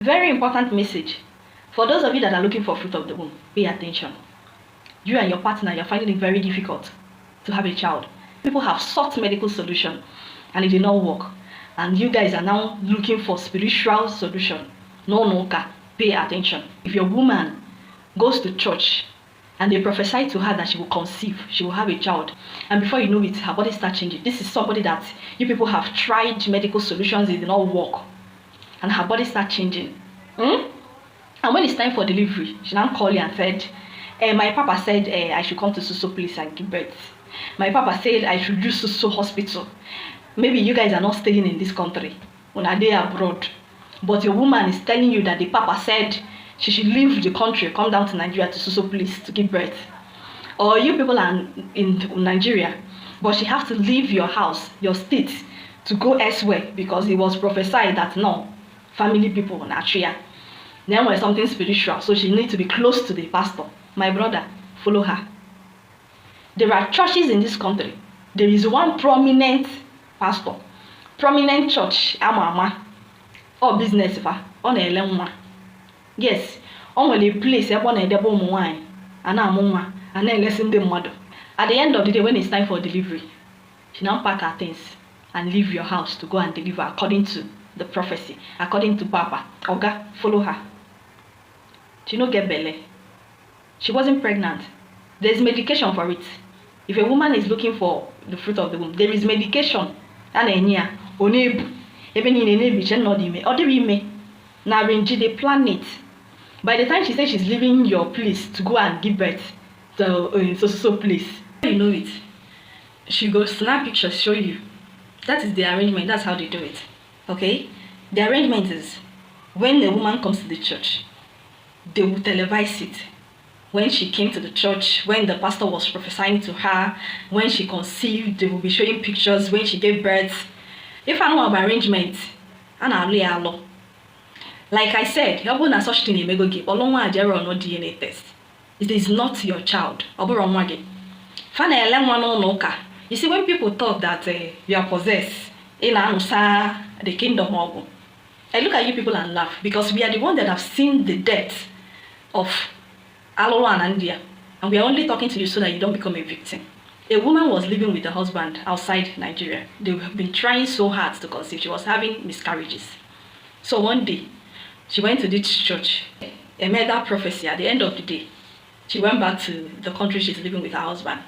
Very important message. For those of you that are looking for fruit of the womb, pay attention. You and your partner, you're finding it very difficult to have a child. People have sought medical solution and it did not work. And you guys are now looking for spiritual solution. No, pay attention. If your woman goes to church and they prophesy to her that she will conceive, she will have a child, and before you know it, her body starts changing. This is somebody that you people have tried medical solutions, it did not work, and her body starts changing. And when it's time for delivery, she now called you and said, my papa said I should come to so place and give birth. My papa said I should use so hospital. Maybe you guys are not staying in this country, when are they abroad, but your woman is telling you that the papa said she should leave the country, come down to Nigeria to so place to give birth. Or you people are in Nigeria, but she has to leave your house, your state, to go elsewhere because it was prophesied that no, family people in Nigeria. Then was something spiritual, so she needs to be close to the pastor. My brother, follow her. There are churches in this country. There is one prominent pastor, prominent church, ama or business on a lemma. Yes, on a place upon a double wine, and and then listen the mother. At the end of the day, when it's time for delivery, she now pack her things and leave your house to go and deliver according to the prophecy, according to Papa. Oga, follow her. She no get belly. She wasn't pregnant. There's medication for it. If a woman is looking for the fruit of the womb, there is medication. And onebu, even in a she not me, or me. Now they plan it. By the time she says she's leaving your place to go and give birth to so place, you know it. She goes snap pictures, show you. That is the arrangement. That's how they do it. Okay? The arrangement is when the woman comes to the church, they will televise it. When she came to the church, when the pastor was prophesying to her, when she conceived, they will be showing pictures when she gave birth. If I know about arrangement, like I said, you're going to such thing you may go give or no DNA test. It is not your child. You see, when people talk that you are possessed in the kingdom of, I look at you people and laugh because we are the ones that have seen the death of Alolo and Andia, and we are only talking to you so that you don't become a victim. A woman was living with her husband outside Nigeria. They have been trying so hard to conceive. She was having miscarriages. So one day, she went to this church. A made that prophecy. At the end of the day, she went back to the country she's living with her husband.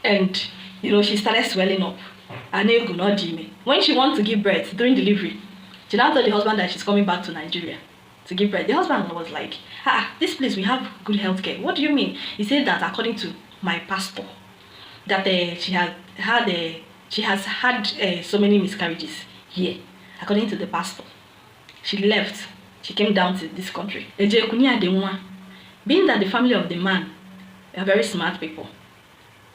And, you know, she started swelling up. And when she wanted to give birth during delivery, she now told the husband that she's coming back to Nigeria to give birth. The husband was like, this place we have good health care. What do you mean? He said that according to my pastor, that she has had so many miscarriages here. According to the pastor, she left. She came down to this country. Being that the family of the man are very smart people,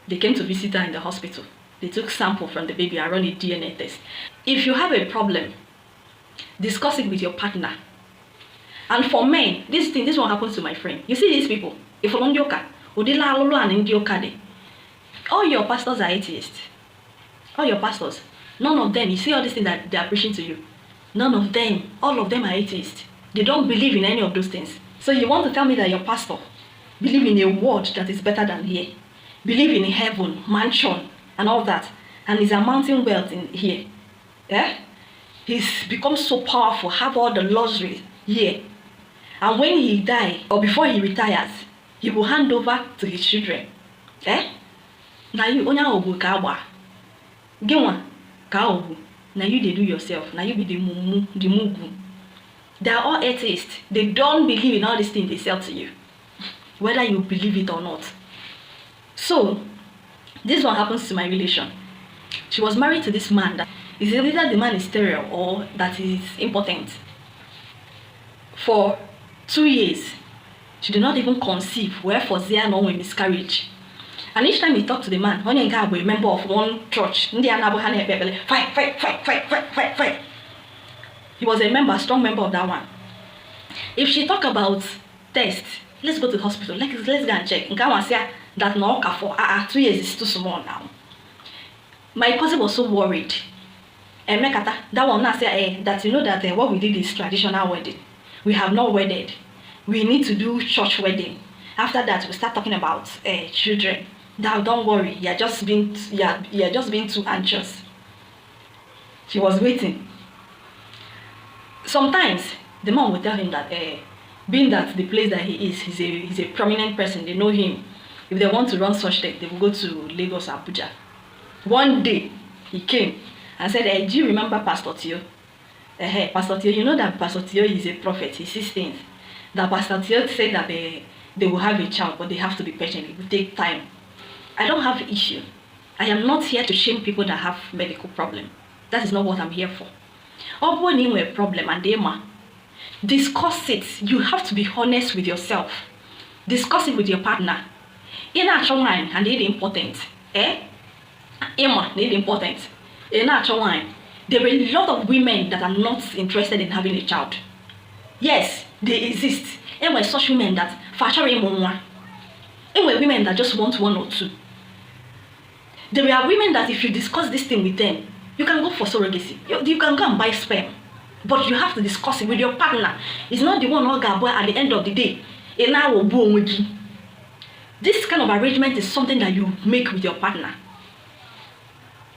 they came to visit her in the hospital. They took sample from the baby and run a DNA test. If you have a problem, discuss it with your partner. And for men, this one happens to my friend. You see these people, if all your pastors are atheists. All your pastors, none of them, you see all these things that they are preaching to you. None of them, all of them are atheists. They don't believe in any of those things. So you want to tell me that your pastor believe in a world that is better than here, believe in heaven, mansion, and all that, and is amassing wealth in here. Yeah? He's become so powerful, have all the luxury here. And when he dies, or before he retires, he will hand over to his children. Eh? Now you onya obu kawa. Genwa ka obu. Now you they do yourself. Now you be the mugu. They are all atheists. They don't believe in all these things they sell to you, whether you believe it or not. So this one happens to my relation. She was married to this man that is either the man is sterile or that is impotent. For 2 years, she did not even conceive, wherefore there no miscarriage. And each time he talked to the man, when he was a member of one church, fight. He was a member, a strong member of that one. If she talk about test, let's go to the hospital, let's go and check. That no for 2 years is too small now. My cousin was so worried. And that one now say that you know that what we did is traditional wedding. We have not wedded. We need to do church wedding. After that, we start talking about children. Now, don't worry. You're just being too anxious. She was waiting. Sometimes the mom will tell him that being that the place that he is, he's a prominent person. They know him. If they want to run such thing, they will go to Lagos or Abuja. One day, he came and said, do you remember Pastor Tio? Pastor Tio, you know that Pastor Tio is a prophet. He sees things. That Pastor Tio said that they will have a child, but they have to be patient. It will take time. I don't have an issue. I am not here to shame people that have medical problem. That is not what I'm here for. When you have a problem and they discuss it. You have to be honest with yourself. Discuss it with your partner. In actual wine, and it's important. Emma, it's important. In actual wine, there are a lot of women that are not interested in having a child. Yes, they exist. And we're such women that and we're women that just want one or two. There are women that if you discuss this thing with them, you can go for surrogacy. You can go and buy sperm. But you have to discuss it with your partner. It's not the one who at the end of the day. This kind of arrangement is something that you make with your partner.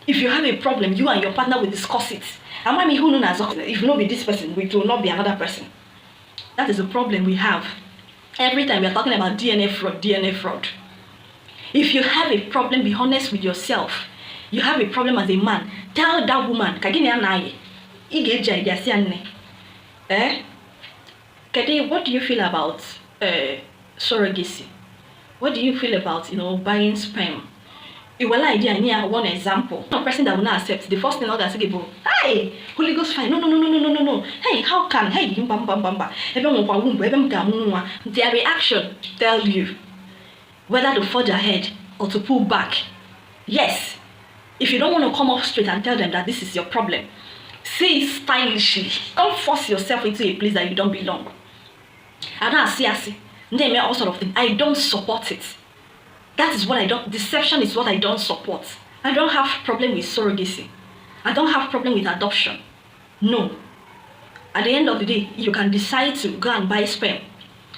If you have a problem, you and your partner will discuss it. And I mean, who knows if not be this person, it will not be another person. That is the problem we have. Every time we are talking about DNA fraud. If you have a problem, be honest with yourself. You have a problem as a man, tell that woman, Kede, what do you feel about surrogacy? What do you feel about, buying sperm? You will idea near one example. No person that will not accept. The first thing I'll say, hey, Holy Ghost fine. No. Hey, how can? Hey, their reaction tell you whether to forge ahead or to pull back. Yes. If you don't want to come up straight and tell them that this is your problem, say it stylishly. Don't force yourself into a place that you don't belong. And I see. Name all sort of things. I don't support it. That is what I don't. Deception is what I don't support. I don't have problem with surrogacy. I don't have problem with adoption. No. At the end of the day, you can decide to go and buy sperm.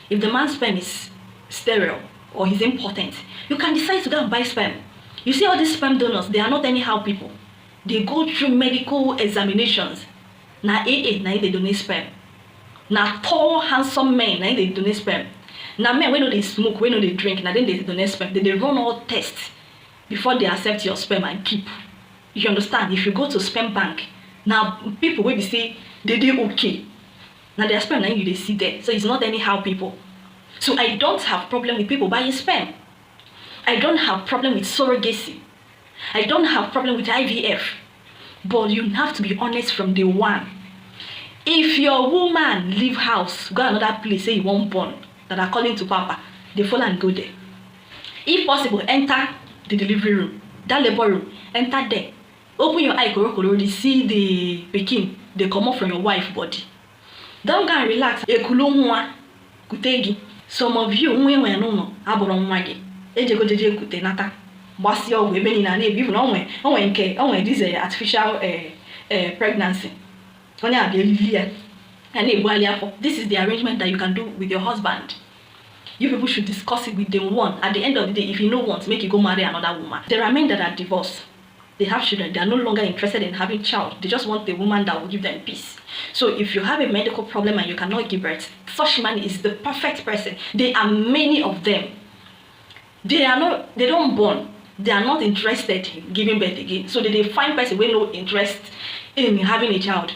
If the man's sperm is sterile or he's impotent, you can decide to go and buy sperm. You see all these sperm donors, they are not anyhow people. They go through medical examinations. Now they donate sperm. Now tall, handsome men, now they donate sperm. Now men, when they smoke, when they drink, now then they donate sperm. They run all tests before they accept your sperm and keep. You understand? If you go to sperm bank, now people will be say they do okay. Now their sperm, now they see there. So it's not anyhow people. So I don't have problem with people buying sperm. I don't have problem with surrogacy. I don't have problem with IVF. But you have to be honest from day one. If your woman leave house, go another place, say you won't born, that are calling to Papa, they follow and go there. If possible, enter the delivery room, that labor room, enter there. Open your eye, already see the pikin, they come up from your wife body. Don't go and relax. Some of you, this artificial pregnancy. This is the arrangement that you can do with your husband. You people should discuss it with them one. At the end of the day, if you don't want, make you go marry another woman. There are men that are divorced. They have children. They are no longer interested in having a child. They just want the woman that will give them peace. So if you have a medical problem and you cannot give birth, such man is the perfect person. There are many of them. They don't born. They are not interested in giving birth again. So they find person with no interest in having a child.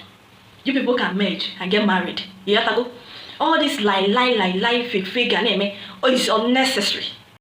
You people can merge and get married. You have to go. All this lie, fake, it's unnecessary.